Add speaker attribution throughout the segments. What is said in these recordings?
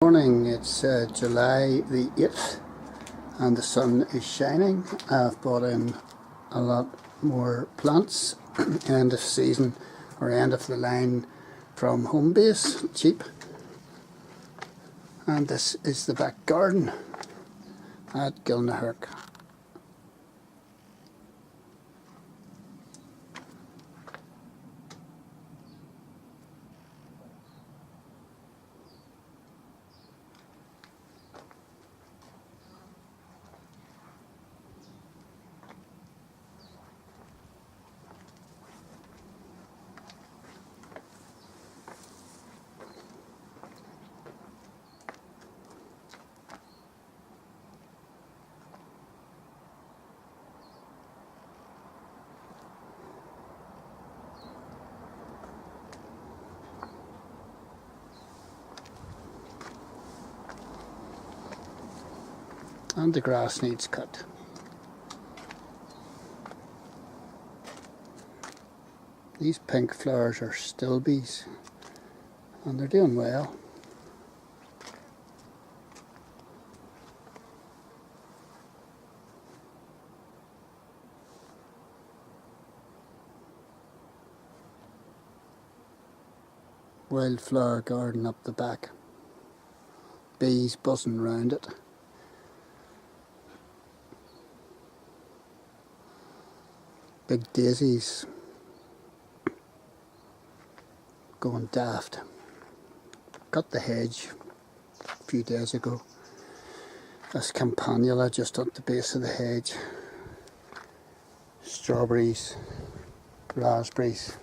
Speaker 1: Morning, it's July the 8th and the sun is shining. I've brought in a lot more plants, end of season or end of the line from home base, cheap. And this is the back garden at Gilnahirk. And the grass needs cut. These pink flowers are stilbies and they're doing well. Wildflower garden up the back. Bees buzzing around it. Big daisies going daft. Cut the hedge a few days ago. This campanula just at the base of the hedge. Strawberries, raspberries,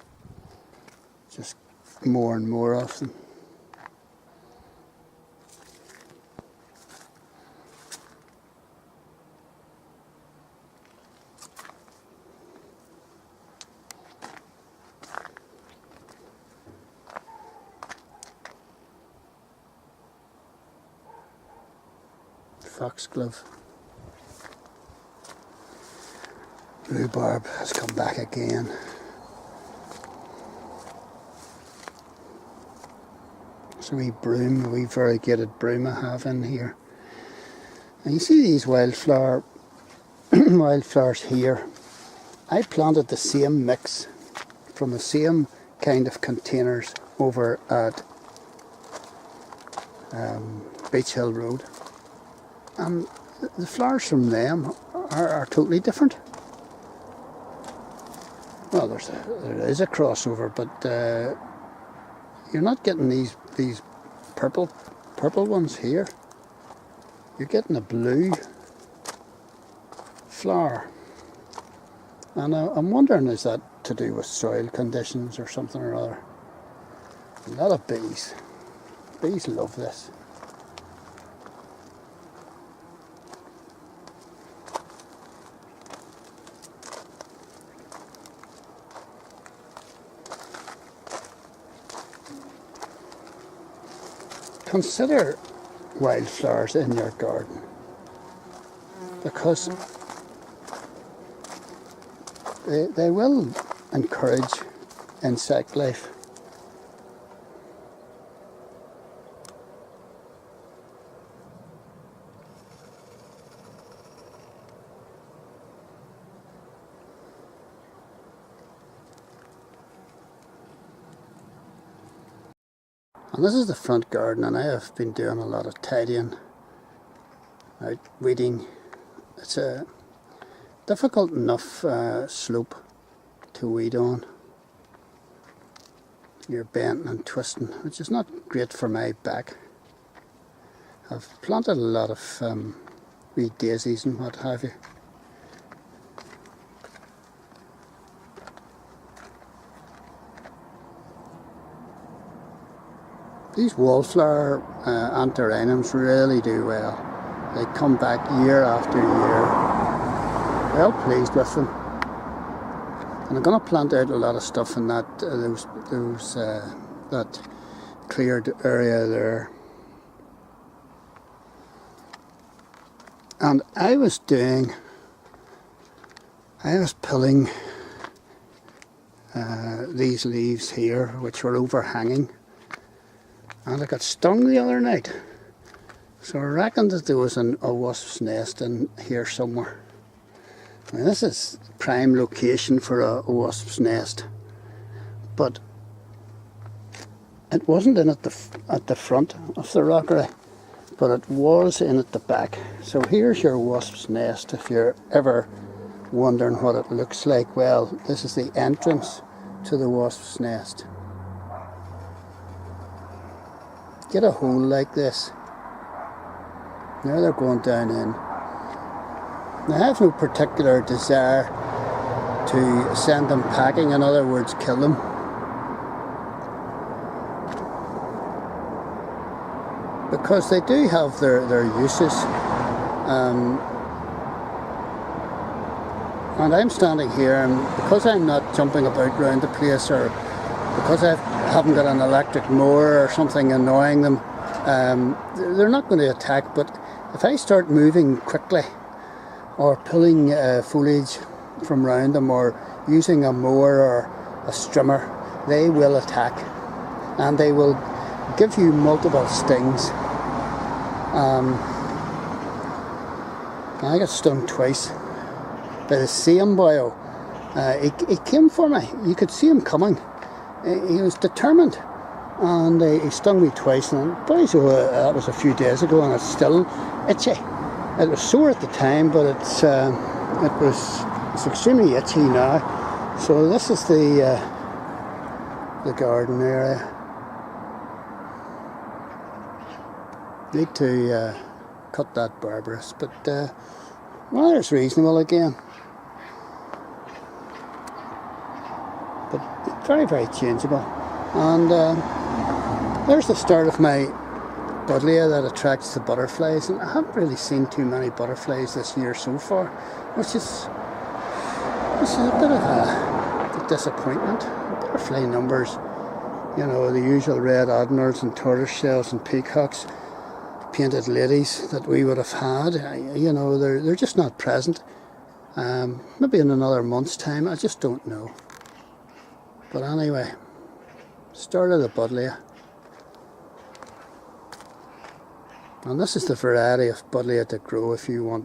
Speaker 1: just more and more of them. Foxglove. Rhubarb has come back again. So we broom, a wee variegated broom I have in here. And you see these wildflowers here. I planted the same mix from the same kind of containers over at Beach Hill Road. And the flowers from them are totally different. Well, there is a crossover, but you're not getting these purple ones here. You're getting a blue flower, and I'm wondering, is that to do with soil conditions or something or other? A lot of bees. Bees love this. Consider wildflowers in your garden, because they will encourage insect life. And this is the front garden, and I have been doing a lot of tidying, out weeding. It's a difficult enough slope to weed on. You're bending and twisting, which is not great for my back. I've planted a lot of wee daisies and what have you. These wallflower anthuriums really do well. They come back year after year. Well pleased with them. And I'm going to plant out a lot of stuff in that that cleared area there. And I was pulling these leaves here, which were overhanging, and I got stung the other night. So I reckon that there was a wasp's nest in here somewhere. Now this is prime location for a wasp's nest, but it wasn't in at the front of the rockery, but it was in at the back. So here's your wasp's nest if you're ever wondering what it looks like. Well, this is the entrance to the wasp's nest. Get a hole like this. Now they're going down in. Now, I have no particular desire to send them packing, in other words, kill them. Because they do have their uses. And I'm standing here, and because I'm not jumping about around the place, or because I haven't got an electric mower or something annoying them, they're not going to attack. But if I start moving quickly, or pulling foliage from around them, or using a mower or a strimmer, they will attack, and they will give you multiple stings. I got stung twice by the same boyo. He came for me. You could see him coming. He was determined, and he stung me twice. And boys, that was a few days ago, and it's still itchy. It was sore at the time, but it's extremely itchy now. So this is the garden area. Need to cut that barbarous, but well, it's reasonable again. But very, very changeable. And there's the start of my buddleia that attracts the butterflies, and I haven't really seen too many butterflies this year so far, which is a bit of a disappointment. Butterfly numbers, you know, the usual red admirals and tortoiseshells and peacocks, painted ladies that we would have had, you know, they're just not present. Maybe in another month's time, I just don't know. But anyway, start of the buddleia. And this is the variety of buddleia to grow if you want